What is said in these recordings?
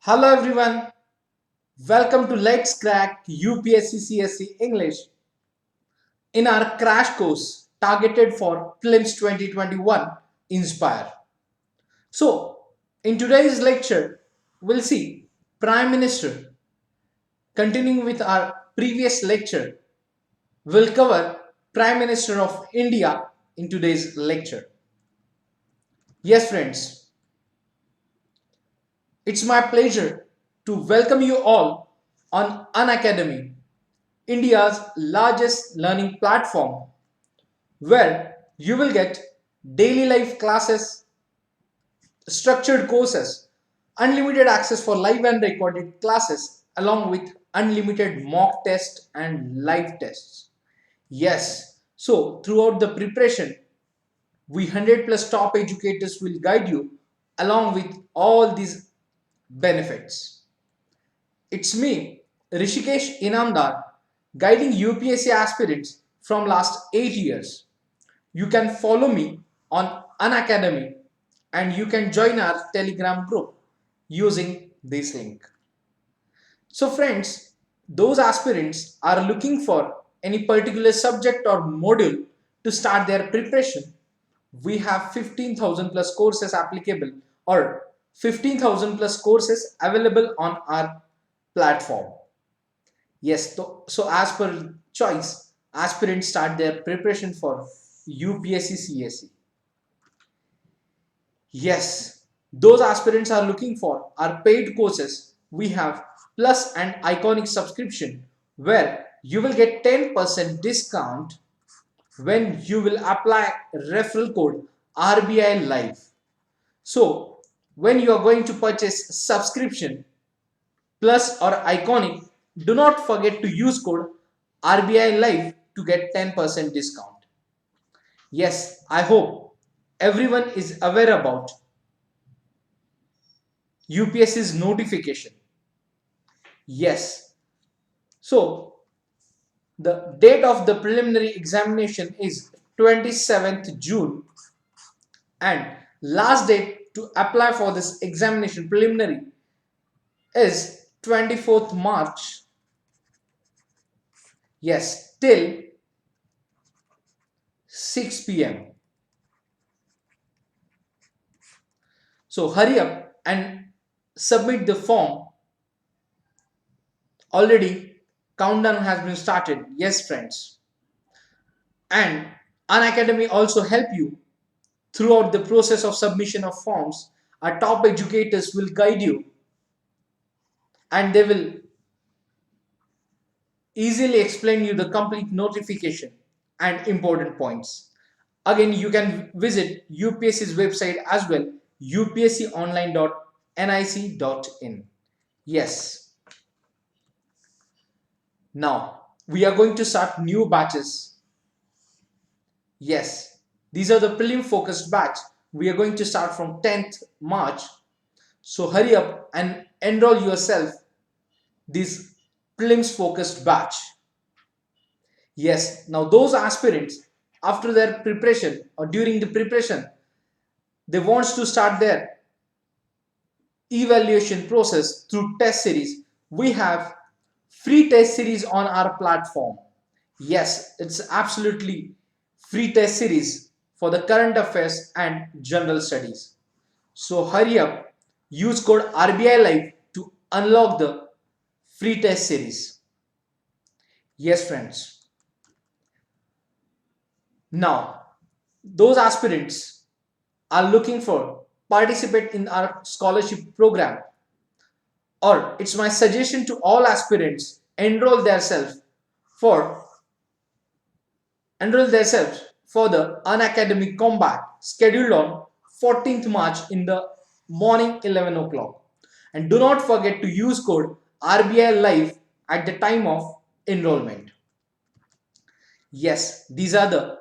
Hello everyone, welcome to Let's Crack UPSC CSE English in our crash course targeted for Prelims 2021 Inspire. So, in today's lecture, we'll see Prime Minister. Continuing with our previous lecture, we'll cover Prime Minister of India in today's lecture. Yes, friends, it's my pleasure to welcome you all on Unacademy, India's largest learning platform, where you will get daily life classes, structured courses, unlimited access for live and recorded classes, along with unlimited mock tests and live tests. Yes, so throughout the preparation, we 100 plus top educators will guide you along with all these benefits. It's me, Rushikesh Inamdar, guiding UPSC aspirants from last 8 years. You can follow me on Unacademy and you can join our Telegram group using this link. So friends, those aspirants are looking for any particular subject or module to start their preparation. We have 15,000 plus courses applicable or 15,000 plus courses available on our platform. Yes, so as per choice, aspirants start their preparation for UPSC CSE. Yes, those aspirants are looking for are paid courses. We have Plus and Iconic subscription where you will get 10% discount when you will apply referral code RBI Live. So when you are going to purchase subscription Plus or Iconic, do not forget to use code RBI Live to get 10% discount. Yes, I hope everyone is aware about UPSC's notification. Yes. So the date of the preliminary examination is 27th June and last date to apply for this examination preliminary is 24th March. Yes, till 6 p.m. So hurry up and submit the form. Already countdown has been started. Yes, friends. And Unacademy also help you throughout the process of submission of forms. Our top educators will guide you and they will easily explain you the complete notification and important points. Again, you can visit UPSC's website as well, upsconline.nic.in. Yes. Now, we are going to start new batches. Yes, these are the prelim focused batch. We are going to start from 10th March. So hurry up and enroll yourself this prelims focused batch. Yes, now those aspirants after their preparation or during the preparation, they want to start their evaluation process through test series. We have free test series on our platform. Yes, it's absolutely free test series for the current affairs and general studies. So hurry up, use code RBI Live to unlock the free test series. Yes, friends. Now, those aspirants are looking for participate in our scholarship program, or it's my suggestion to all aspirants for enroll themselves for the Unacademy Combat scheduled on 14th March in the morning 11 o'clock. And do not forget to use code RBI Live at the time of enrollment. Yes, these are the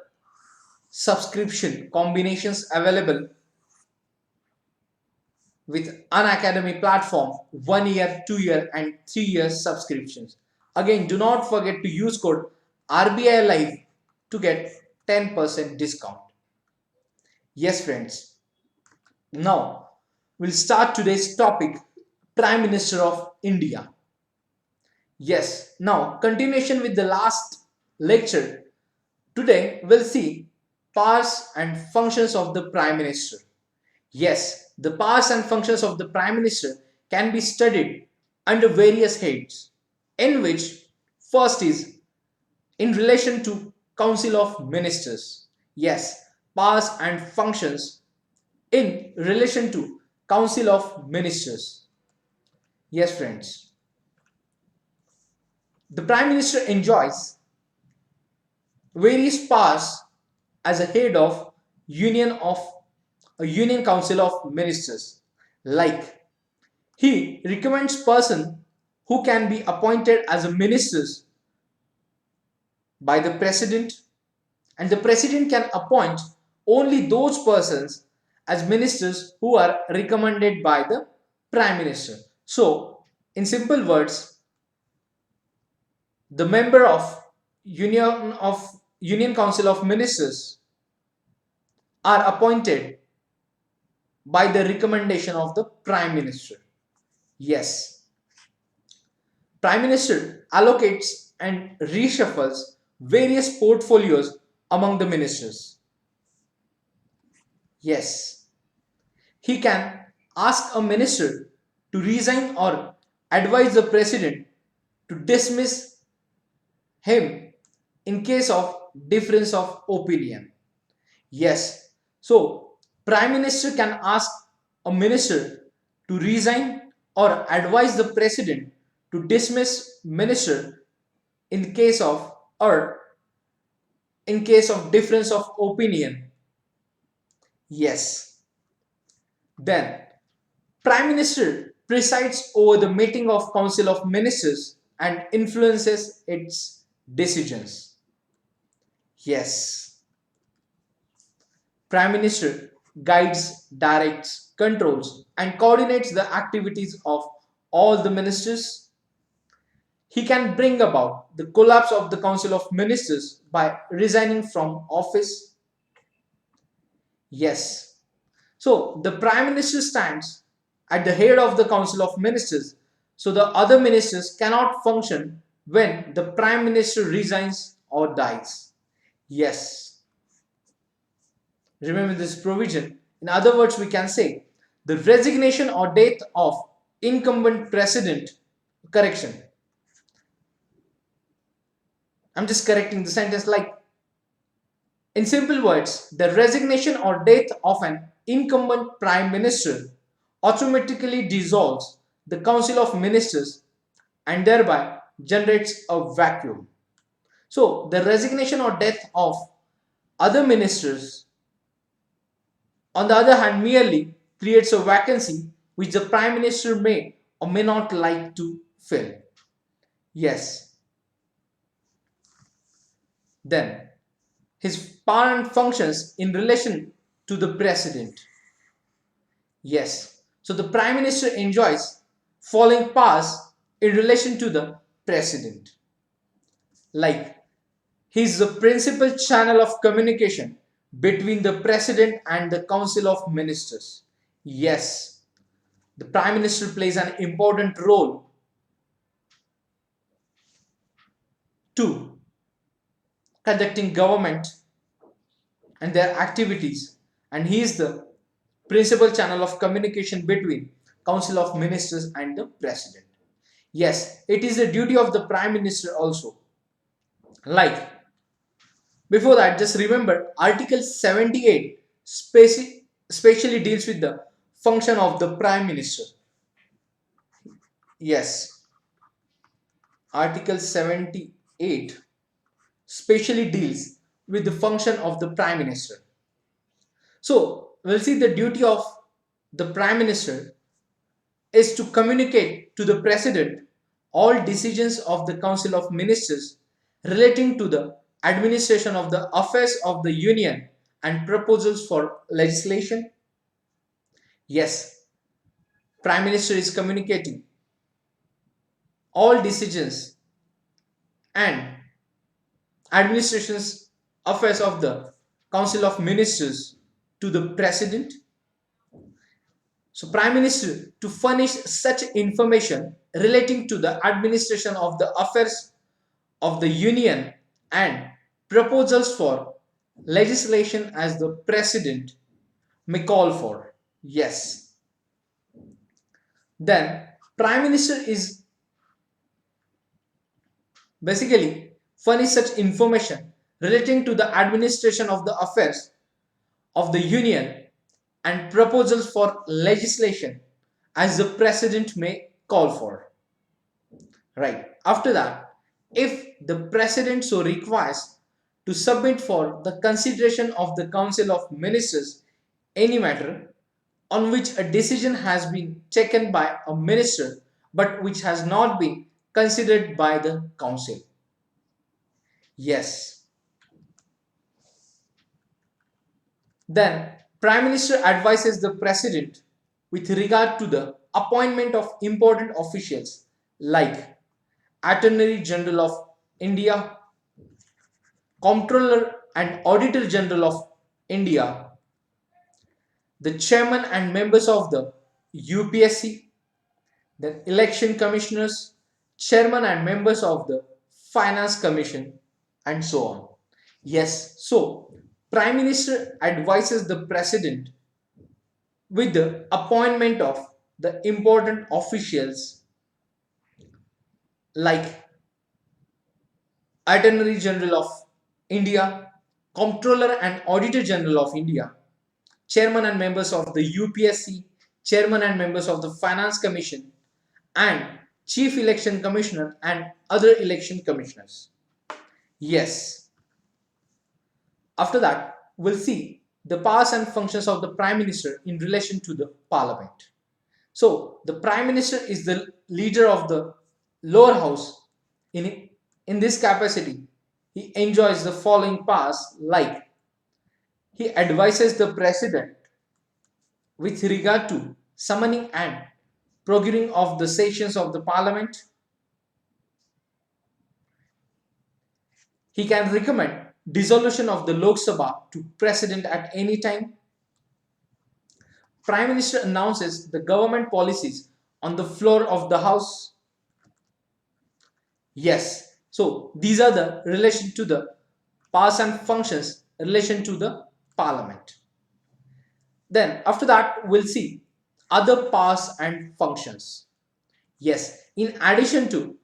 subscription combinations available with Unacademy platform 1 year, 2 year and 3 year subscriptions. Again, do not forget to use code RBI Live to get 10% discount. Yes, friends. Now, we'll start today's topic, Prime Minister of India. Yes, now continuation with the last lecture. Today we'll see powers and functions of the Prime Minister. Yes, the powers and functions of the Prime Minister can be studied under various heads, in which first is in relation to Council of Ministers. Yes, powers and functions in relation to Council of Ministers. Yes, friends. The Prime Minister enjoys various powers as a head of a Union Council of Ministers. Like he recommends person who can be appointed as a ministers by the president, and the president can appoint only those persons as ministers who are recommended by the prime minister. So in simple words, the member of Union Council of Ministers are appointed by the recommendation of the prime minister. Yes, prime minister allocates and reshuffles various portfolios among the ministers. Yes, he can ask a minister to resign or advise the president to dismiss him in case of difference of opinion. Yes, so prime minister can ask a minister to resign or advise the president to dismiss minister in case of or in case of difference of opinion. Yes, then prime minister presides over the meeting of council of ministers and influences its decisions. Yes, prime minister guides, directs, controls and coordinates the activities of all the ministers. He can bring about the collapse of the council of ministers by resigning from office. Yes, so the prime minister stands at the head of the council of ministers, so the other ministers cannot function when the prime minister resigns or dies. Yes, remember this provision. In other words, we can say the resignation or death of incumbent president. Correction. I'm just correcting the sentence like in simple words, the resignation or death of an incumbent prime minister automatically dissolves the council of ministers and thereby generates a vacuum. So, the resignation or death of other ministers, on the other hand, merely creates a vacancy which the prime minister may or may not like to fill. Yes. Then, his power and functions in relation to the president. Yes. So the prime minister enjoys following powers in relation to the president. Like he is the principal channel of communication between the president and the council of ministers. Yes. The prime minister plays an important role to conducting government and their activities, and he is the principal channel of communication between council of ministers and the president. Yes, it is the duty of the prime minister also. Like before that, just remember article 78 specially deals with the function of the prime minister. Yes, article 78 specially deals with the function of the prime minister. So we'll see the duty of the prime minister is to communicate to the president all decisions of the council of ministers relating to the administration of the affairs of the union and proposals for legislation. Yes, prime minister is communicating all decisions and administration's affairs of the council of ministers to the president. So Prime Minister to furnish such information relating to the administration of the affairs of the Union and proposals for legislation as the President may call for. Yes. Then Prime Minister is basically furnish such information relating to the administration of the affairs of the Union and proposals for legislation as the President may call for. Right. After that, if the President so requires to submit for the consideration of the Council of Ministers any matter on which a decision has been taken by a minister but which has not been considered by the Council. Yes. Then Prime Minister advises the President with regard to the appointment of important officials like Attorney General of India, Comptroller and Auditor General of India, the Chairman and members of the UPSC, then Election Commissioners, Chairman and members of the Finance Commission, and so on. Yes, so Prime Minister advises the President with the appointment of the important officials like Attorney General of India, Comptroller and Auditor General of India, Chairman and members of the UPSC, Chairman and members of the Finance Commission, and Chief Election Commissioner and other election commissioners. Yes. After that, we'll see the powers and functions of the Prime Minister in relation to the Parliament. So, the Prime Minister is the leader of the lower house. In this capacity, he enjoys the following powers like he advises the President with regard to summoning and proroguing of the sessions of the Parliament. He can recommend dissolution of the Lok Sabha to President at any time. Prime Minister announces the government policies on the floor of the House. Yes, so these are the relation to the powers and functions relation to the Parliament. Then after that we'll see other powers and functions. Yes, in addition to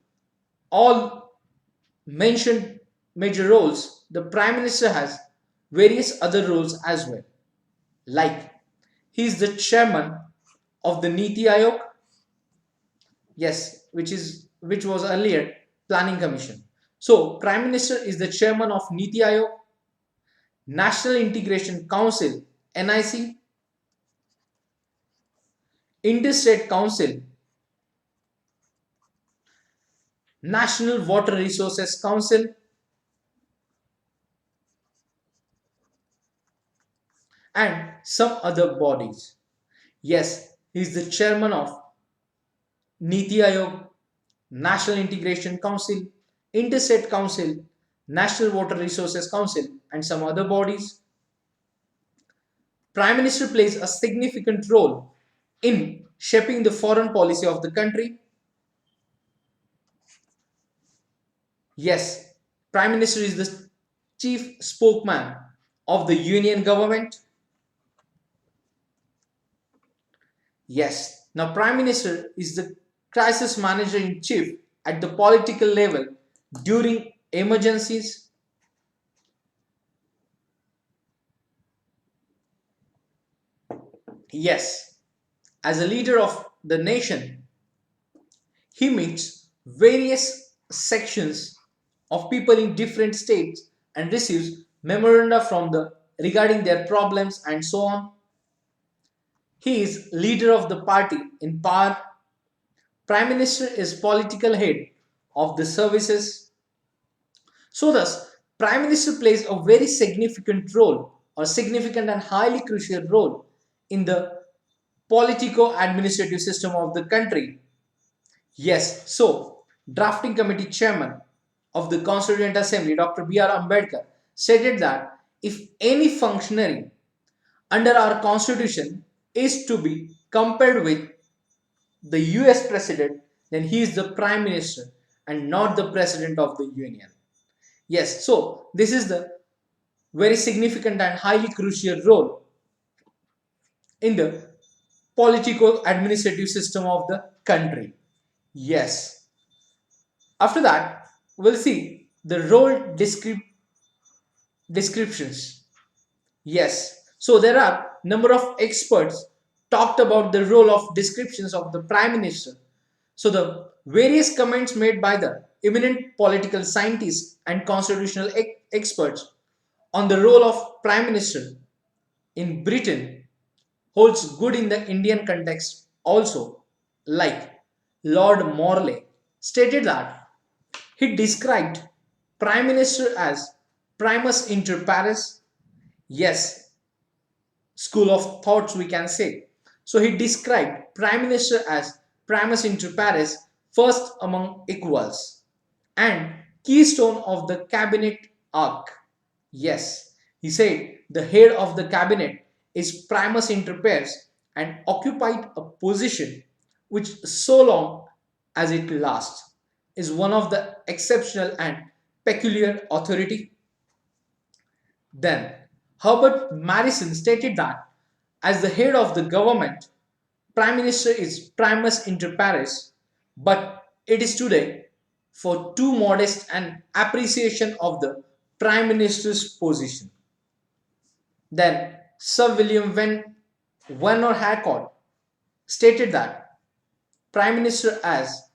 all mentioned major roles, the Prime Minister has various other roles as well. Like he is the chairman of the Niti Aayog. Yes, which was earlier Planning Commission. So Prime Minister is the chairman of Niti Aayog, National Integration Council NIC, Interstate Council, National Water Resources Council, and some other bodies. Yes, he is the chairman of Niti Aayog, National Integration Council, Interstate Council, National Water Resources Council, and some other bodies. Prime Minister plays a significant role in shaping the foreign policy of the country. Yes, Prime Minister is the chief spokesman of the Union government. Yes, now Prime Minister is the crisis manager in chief at the political level during emergencies. Yes, as a leader of the nation, he meets various sections of people in different states and receives memoranda from the regarding their problems and so on. He is leader of the party in power. Prime Minister is political head of the services. So thus, Prime Minister plays a very significant role or significant and highly crucial role in the politico-administrative system of the country. Yes, so drafting committee chairman of the Constituent Assembly, Dr. B.R. Ambedkar, stated that if any functionary under our constitution is to be compared with the US president, then he is the prime minister and not the president of the union. Yes, so this is the very significant and highly crucial role in the political administrative system of the country. Yes. After that, we'll see the role descriptions. Yes. So there are number of experts talked about the role of descriptions of the prime minister. So the various comments made by the eminent political scientists and constitutional experts on the role of prime minister in Britain holds good in the Indian context also, like Lord Morley stated that he described prime minister as primus inter pares. Yes, school of thoughts we can say. So he described prime minister as primus inter pares, first among equals, and keystone of the cabinet arc. Yes, he said the head of the cabinet is primus inter pares and occupied a position which, so long as it lasts, is one of the exceptional and peculiar authority. Then Herbert Marrison stated that as the head of the government, prime minister is primus inter pares, but it is today for too modest an appreciation of the prime minister's position. Then Sir William Warner Harcourt stated that prime minister as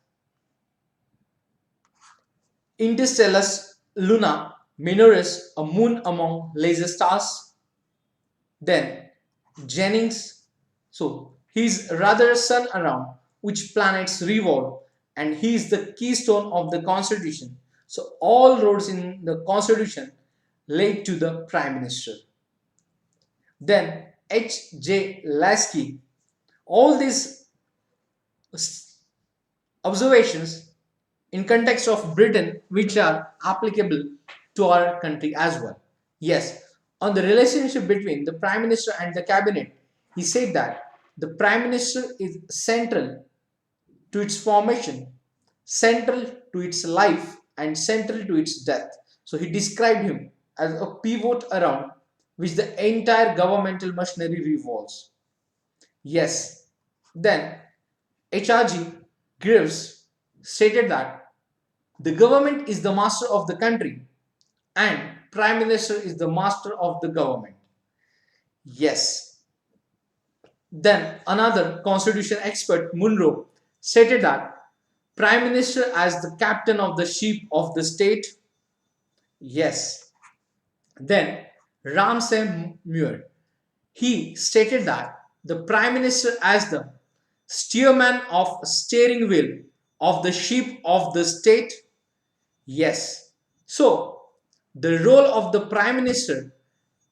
interstellus luna minoris, a moon among laser stars. Then Jennings, so he's rather sun around which planets revolve, and he is the keystone of the constitution. So all roads in the constitution lead to the prime minister. Then H.J. Lasky, all these observations in context of Britain which are applicable to our country as well. Yes, on the relationship between the prime minister and the cabinet, he said that the prime minister is central to its formation, central to its life, and central to its death. So he described him as a pivot around which the entire governmental machinery revolves. Yes, then HRG Greaves stated that the government is the master of the country and prime minister is the master of the government. Yes. Then another constitution expert, Munro, stated that prime minister as the captain of the ship of the state. Yes. Then Ramsay Muir, he stated that the prime minister as the steerman of steering wheel of the ship of the state. Yes. So the role of the prime minister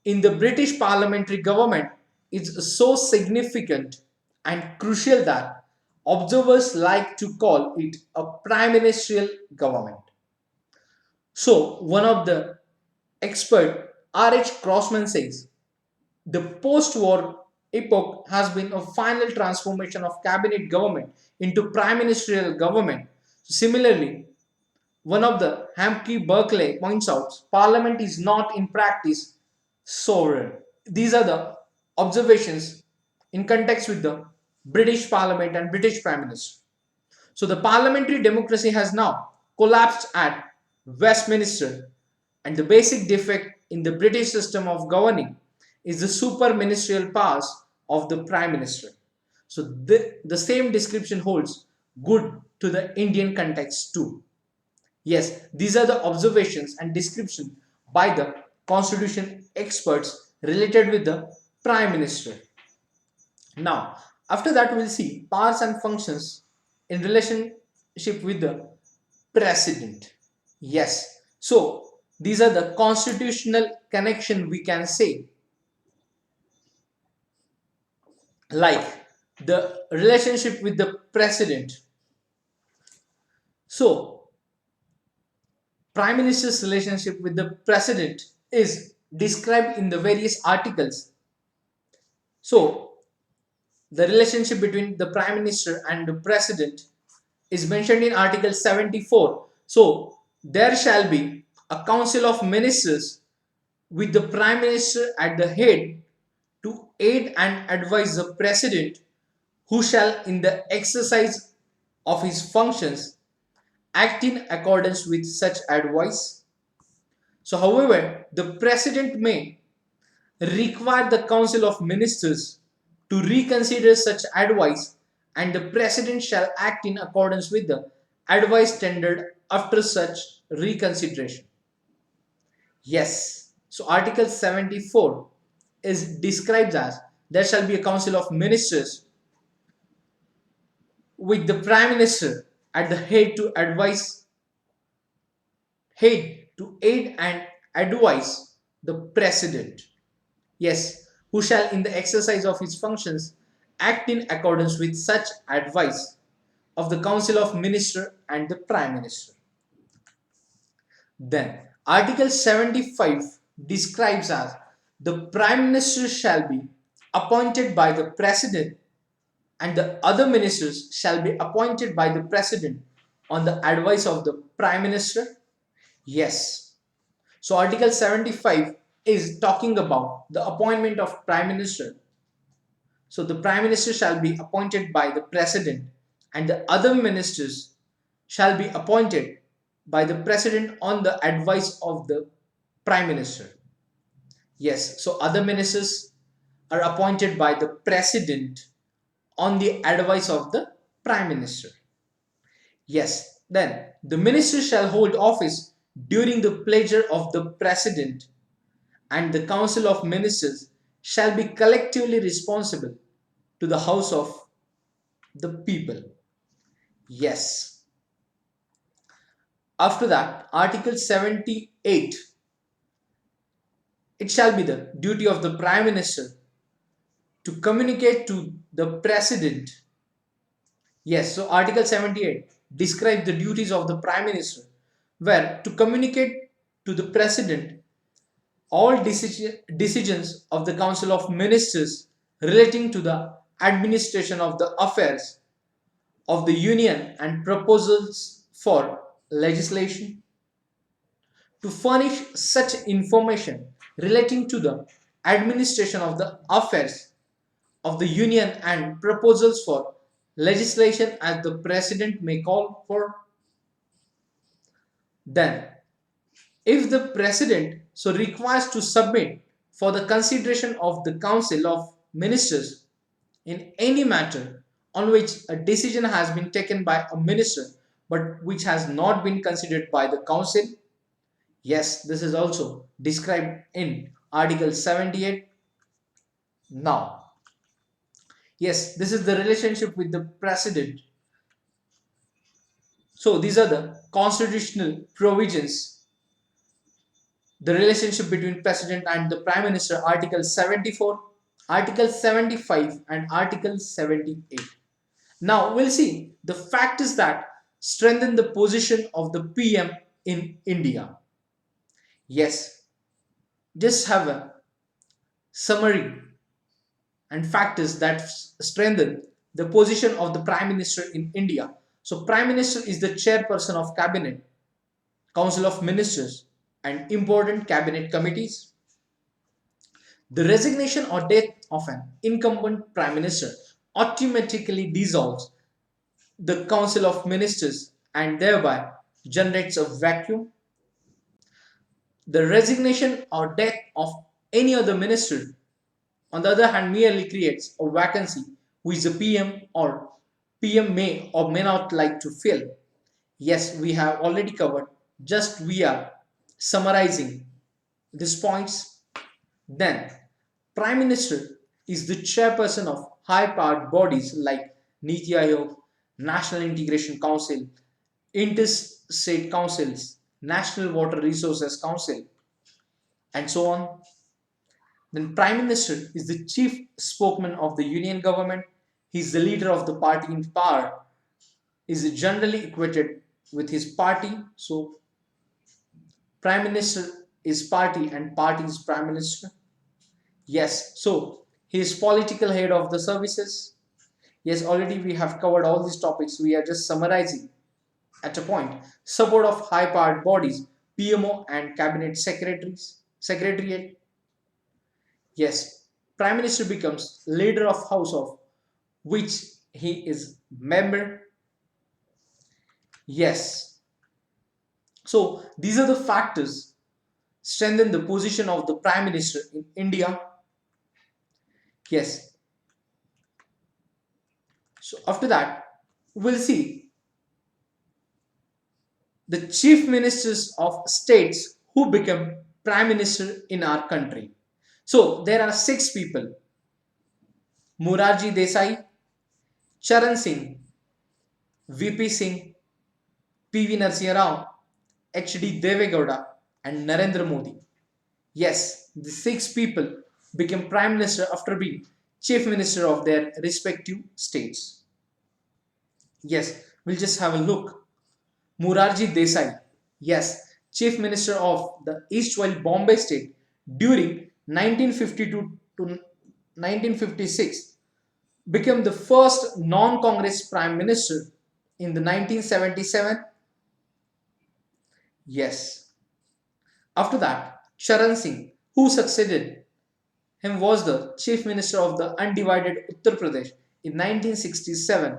in the British parliamentary government is so significant and crucial that observers like to call it a prime ministerial government. So one of the expert R.H. Crossman says the post-war epoch has been a final transformation of cabinet government into prime ministerial government. Similarly, one of the Hampkey Berkeley points out parliament is not in practice sovereign. These are the observations in context with the British Parliament and British Prime Minister. So the parliamentary democracy has now collapsed at Westminster, and the basic defect in the British system of governing is the super ministerial powers of the Prime Minister. So the same description holds good to the Indian context too. Yes, these are the observations and description by the constitution experts related with the Prime Minister. Now, after that, we'll see powers and functions in relationship with the President. Yes, so these are the constitutional connection we can say, like the relationship with the President. So, Prime Minister's relationship with the President is described in the various articles. So, the relationship between the Prime Minister and the President is mentioned in Article 74. So, there shall be a Council of Ministers with the Prime Minister at the head to aid and advise the President, who shall, in the exercise of his functions, act in accordance with such advice. So, however, the President may require the Council of Ministers to reconsider such advice, and the President shall act in accordance with the advice tendered after such reconsideration. Yes, so Article 74 is described as there shall be a Council of Ministers with the Prime Minister at the head to aid and advise the President. Yes, who shall in the exercise of his functions act in accordance with such advice of the Council of Ministers and the Prime Minister. Then, Article 75 describes as the Prime Minister shall be appointed by the President and the other ministers shall be appointed by the President on the advice of the Prime Minister. Yes. So, Article 75 is talking about the appointment of Prime Minister. So, the Prime Minister shall be appointed by the President and the other ministers shall be appointed by the President on the advice of the Prime Minister. Yes, so other ministers are appointed by the President on the advice of the Prime Minister. Yes, then the minister shall hold office during the pleasure of the President, and the Council of Ministers shall be collectively responsible to the House of the people. Yes. After that, Article 78, it shall be the duty of the Prime Minister to communicate to the President. Yes, so Article 78 describes the duties of the Prime Minister, where to communicate to the President all decisions of the Council of Ministers relating to the administration of the affairs of the Union and proposals for legislation. To furnish such information relating to the administration of the affairs of the Union and proposals for legislation as the President may call for. Then, if the President so requires to submit for the consideration of the Council of Ministers in any matter on which a decision has been taken by a minister but which has not been considered by the Council. Yes, this is also described in Article 78. Now, yes, this is the relationship with the President. So, these are the constitutional provisions, the relationship between President and the Prime Minister, Article 74, Article 75, and Article 78. Now, we'll see the factors that strengthen the position of the PM in India. Yes, just have a summary and factors that strengthen the position of the Prime Minister in India. So, Prime Minister is the chairperson of Cabinet, Council of Ministers, and important cabinet committees. The resignation or death of an incumbent Prime Minister automatically dissolves the Council of Ministers and thereby generates a vacuum. The resignation or death of any other minister, on the other hand, merely creates a vacancy which the PM or PM may or may not like to fill. Yes, we have already covered, just we are summarizing these points. Then, Prime Minister is the chairperson of high-powered bodies like Niti Aayog, National Integration Council, Interstate Councils, National Water Resources Council, and so on. Then Prime Minister is the chief spokesman of the Union government. He is the leader of the party in power. He is generally equated with his party. So Prime Minister is party and party is Prime Minister. Yes, so he is political head of the services. Yes, already we have covered all these topics. We are just summarizing at a point. Support of high-powered bodies, PMO and cabinet secretariat. Yes, Prime Minister becomes leader of House of which he is member. Yes. So these are the factors strengthen the position of the Prime Minister in India. Yes. So after that, we'll see the chief ministers of states who become Prime Minister in our country. So there are six people: Morarji Desai, Charan Singh, VP Singh, PV Narasimha Rao, HD Devegowda, and Narendra Modi. Yes, the six people became Prime Minister after being Chief Minister of their respective states. Yes, we'll just have a look. Morarji Desai, yes, Chief Minister of the Eastwhile Bombay state during 1952 to 1956, became the first non-Congress Prime Minister in the 1977. Yes. After that, Charan Singh, who succeeded him, was the Chief Minister of the undivided Uttar Pradesh in 1967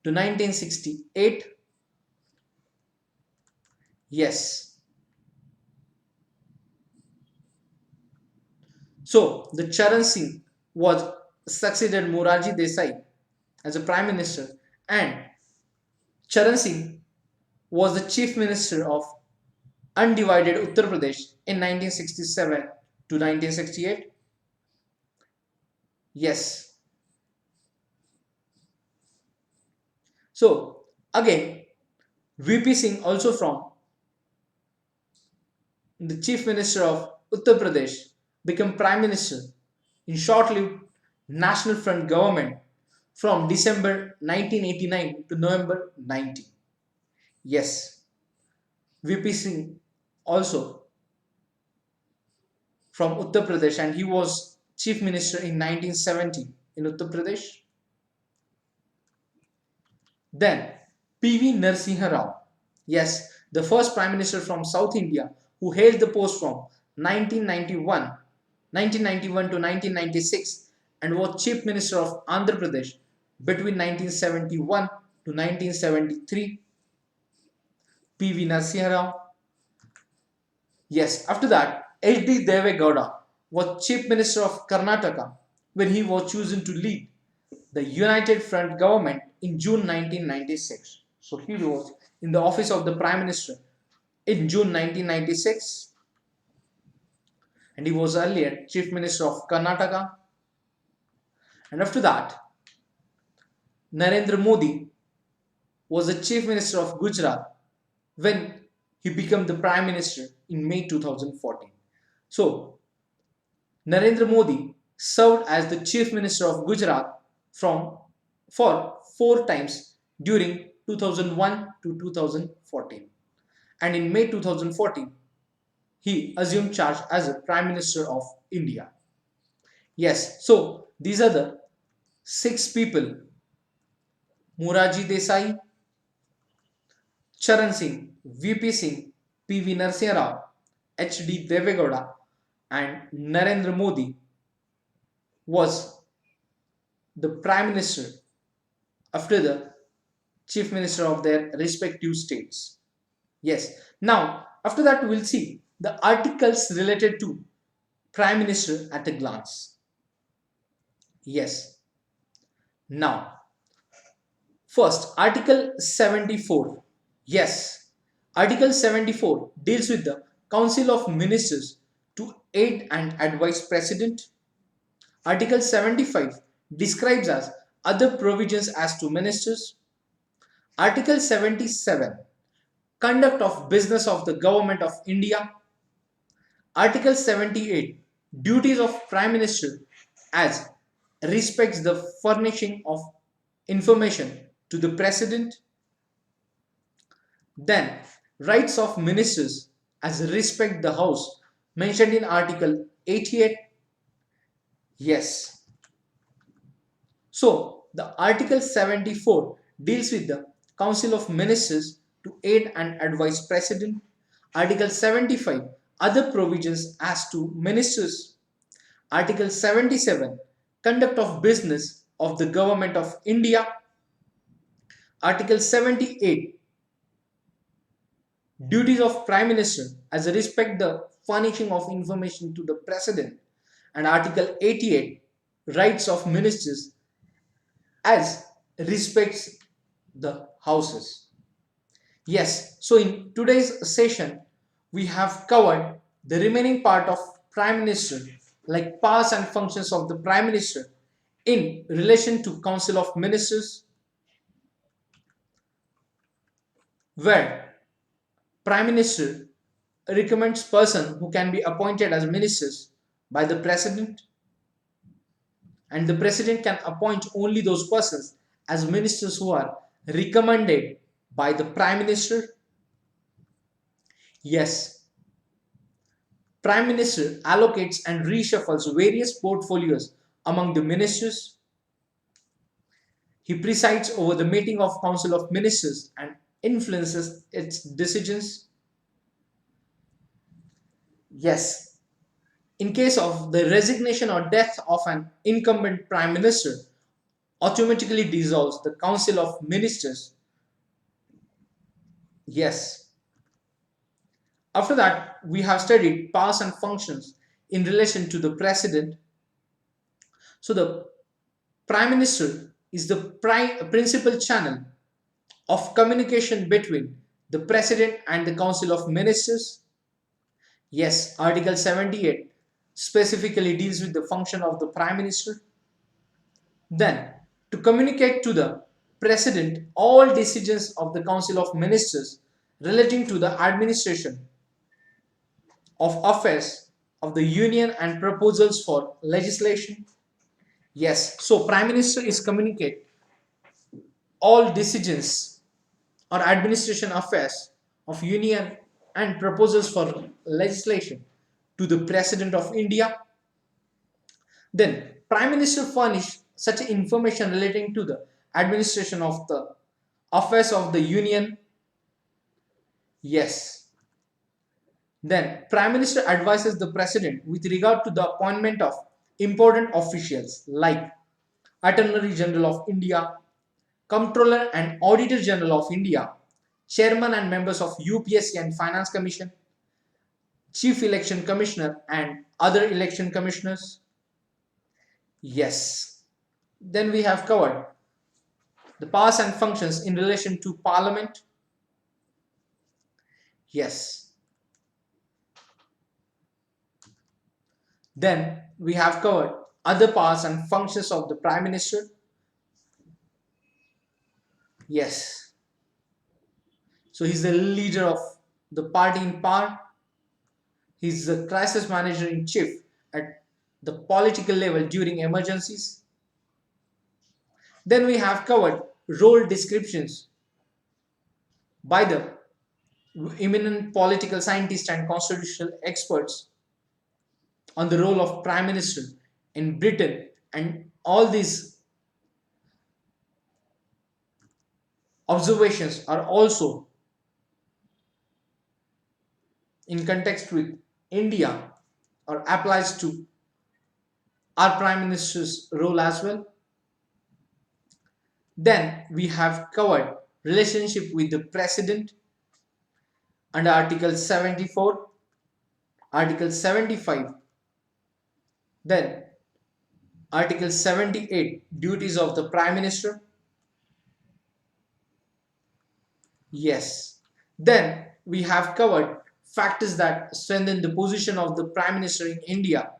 to 1968. Yes. So the Charan Singh was succeeded Morarji Desai as a Prime Minister, and Charan Singh was the Chief Minister of undivided Uttar Pradesh in 1967 to 1968. Yes. So again, VP Singh, also from the Chief Minister of Uttar Pradesh, became Prime Minister in short-lived National Front government from December 1989 to November 90. Yes, VP Singh also from Uttar Pradesh, and he was Chief Minister in 1970 in Uttar Pradesh. Then PV Narasimha Rao, yes, the first Prime Minister from South India who held the post from 1991 to 1996 and was Chief Minister of Andhra Pradesh between 1971 to 1973. PV Narasimha Rao. Yes, after that, HD Devegowda was Chief Minister of Karnataka when he was chosen to lead the United Front government in June 1996. So he was in the office of the Prime Minister in June 1996, and he was earlier Chief Minister of Karnataka. And after that, Narendra Modi was the Chief Minister of Gujarat when he became the Prime Minister in May 2014. So Narendra Modi served as the Chief Minister of Gujarat for 4 times during 2001 to 2014. And in May 2014, he assumed charge as a Prime Minister of India. Yes, so these are the six people: Morarji Desai, Charan Singh, VP Singh, PV Narasimha Rao, HD Devegowda, and Narendra Modi was the Prime Minister after the Chief Minister of their respective states. Yes, now after that we'll see the articles related to Prime Minister at a glance. Yes, now first, Article 74. Yes, Article 74 deals with the Council of Ministers to aid and advise President. Article 75 describes as other provisions as to ministers. Article 77, conduct of business of the Government of India. Article 78, duties of Prime Minister as respects the furnishing of information to the President. Then, rights of ministers as respect the House mentioned in Article 88. Yes. So, the Article 74 deals with the Council of Ministers to aid and advise President. Article 75 other provisions as to ministers. Article 77 conduct of business of the Government of India. Article 78 duties of Prime Minister as respect the furnishing of information to the President, and Article 88 rights of ministers as respects the houses. Yes, so in today's session, we have covered the remaining part of Prime Minister, like powers and functions of the Prime Minister in relation to Council of Ministers, where Prime Minister recommends person who can be appointed as ministers by the President, and the President can appoint only those persons as ministers who are recommended by the Prime Minister. Yes, Prime Minister allocates and reshuffles various portfolios among the ministers. He presides over the meeting of Council of Ministers and influences its decisions. Yes, in case of the resignation or death of an incumbent Prime Minister, automatically dissolves the Council of Ministers. Yes. After that, we have studied powers and functions in relation to the President. So the Prime Minister is the principal channel of communication between the President and the Council of Ministers. Yes, Article 78 specifically deals with the function of the Prime Minister. Then, to communicate to the President all decisions of the Council of Ministers relating to the administration of affairs of the Union and proposals for legislation. Yes, so Prime Minister is communicate all decisions or administration affairs of Union and proposals for legislation to the President of India. Then Prime Minister furnish such information relating to the administration of the affairs of the Union. Yes. Then Prime Minister advises the President with regard to the appointment of important officials like Attorney General of India, Comptroller and Auditor General of India, Chairman and members of UPSC and Finance Commission, Chief Election Commissioner and other election commissioners. Yes. Then we have covered the powers and functions in relation to Parliament. Yes. Then we have covered other powers and functions of the Prime Minister. Yes. So he's the leader of the party in power. He's the crisis manager in chief at the political level during emergencies. Then we have covered role descriptions by the eminent political scientists and constitutional experts on the role of Prime Minister in Britain, and all these observations are also in context with India or applies to our Prime Minister's role as well. Then we have covered relationship with the President under Article 74, Article 75, then Article 78 duties of the Prime Minister. Yes. Then we have covered factors that strengthen the position of the Prime Minister in India.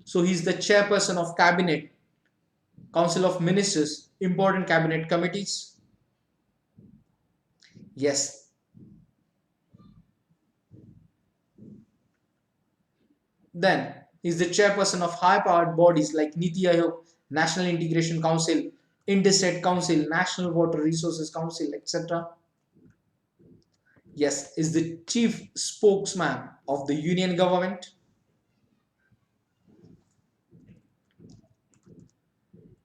So he is the chairperson of Cabinet, Council of Ministers, important cabinet committees. Yes. Then he is the chairperson of high-powered bodies like Niti Aayog, National Integration Council, Interstate Council, National Water Resources Council, etc. Yes, is the chief spokesman of the Union government.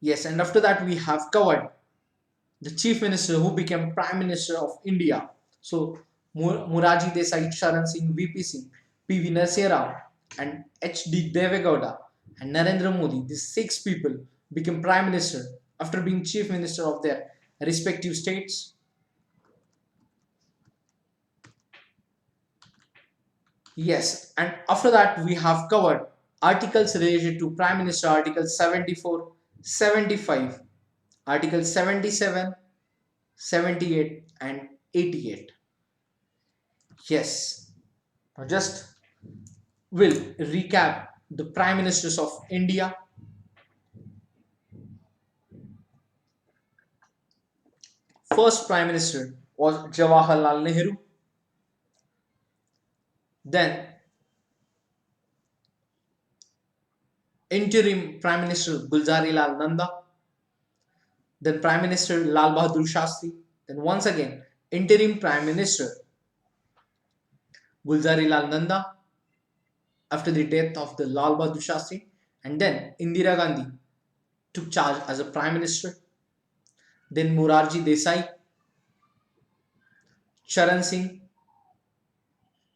Yes, and after that we have covered the chief minister who became prime minister of India. So Muraji Desai, Sharan Singh, VP Singh, PV Narasimha Rao, and HD Devegowda and Narendra Modi. These six people became prime minister after being chief minister of their respective states. Yes, and after that we have covered articles related to prime minister, article 74, 75, article 77, 78, and 88. Yes. Now just will recap the prime ministers of India. First prime minister was Jawaharlal Nehru. Then interim prime minister Gulzari Lal Nanda. Then prime minister Lal Bahadur Shastri. Then once again interim prime minister Gulzari Lal Nanda after the death of the Lal Bahadur Shastri. And then Indira Gandhi took charge as a prime minister. Then Morarji Desai, Charan Singh,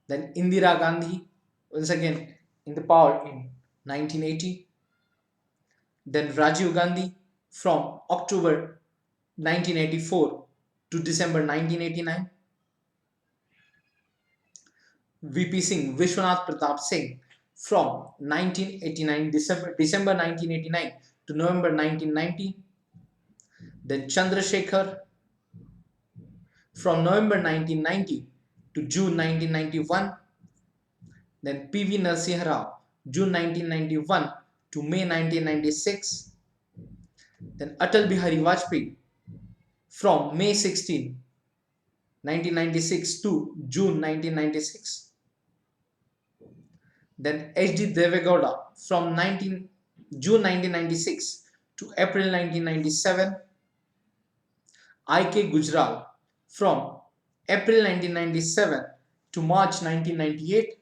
then Indira Gandhi once again in the power in 1980. Then Rajiv Gandhi from October 1984 to December 1989. VP Singh, Vishwanath Pratap Singh from 1989 December 1989 to November 1990. Then Chandrasekhar from November 1990 to June 1991. Then PV Narasimha Rao, June 1991 to May 1996. Then Atal Bihari Vajpayee from May 16, 1996 to June 1996. Then HD Devegowda from June 1996 to April 1997. IK Gujral from April 1997 to March 1998.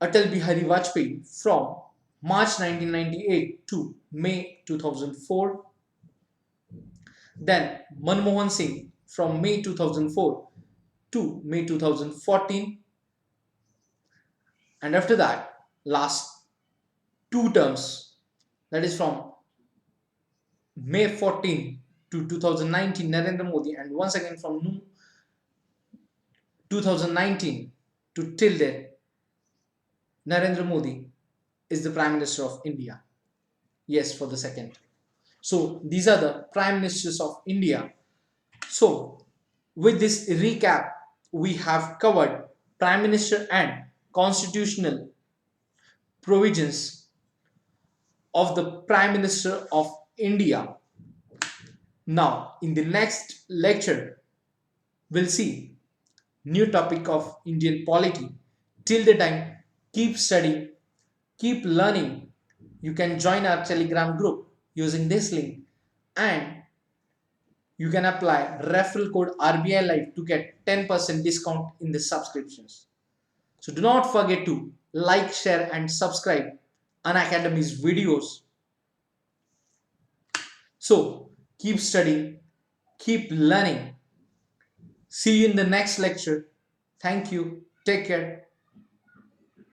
Atal Bihari Vajpayee from March 1998 to May 2004. Then Manmohan Singh from May 2004 to May 2014. And after that, last two terms, that is from May 14 to 2019, Narendra Modi, and once again from 2019 to till date, Narendra Modi is the Prime Minister of India. Yes, for the second. So these are the Prime Ministers of India. So with this recap, we have covered Prime Minister and constitutional provisions of the Prime Minister of India. Now, in the next lecture, we'll see new topic of Indian polity. Till the time, keep studying, keep learning. You can join our Telegram group using this link, and you can apply referral code RBI Live to get 10% discount in the subscriptions. So do not forget to like, share and subscribe Unacademy's videos. So keep studying, keep learning. See you in the next lecture. Thank you. Take care.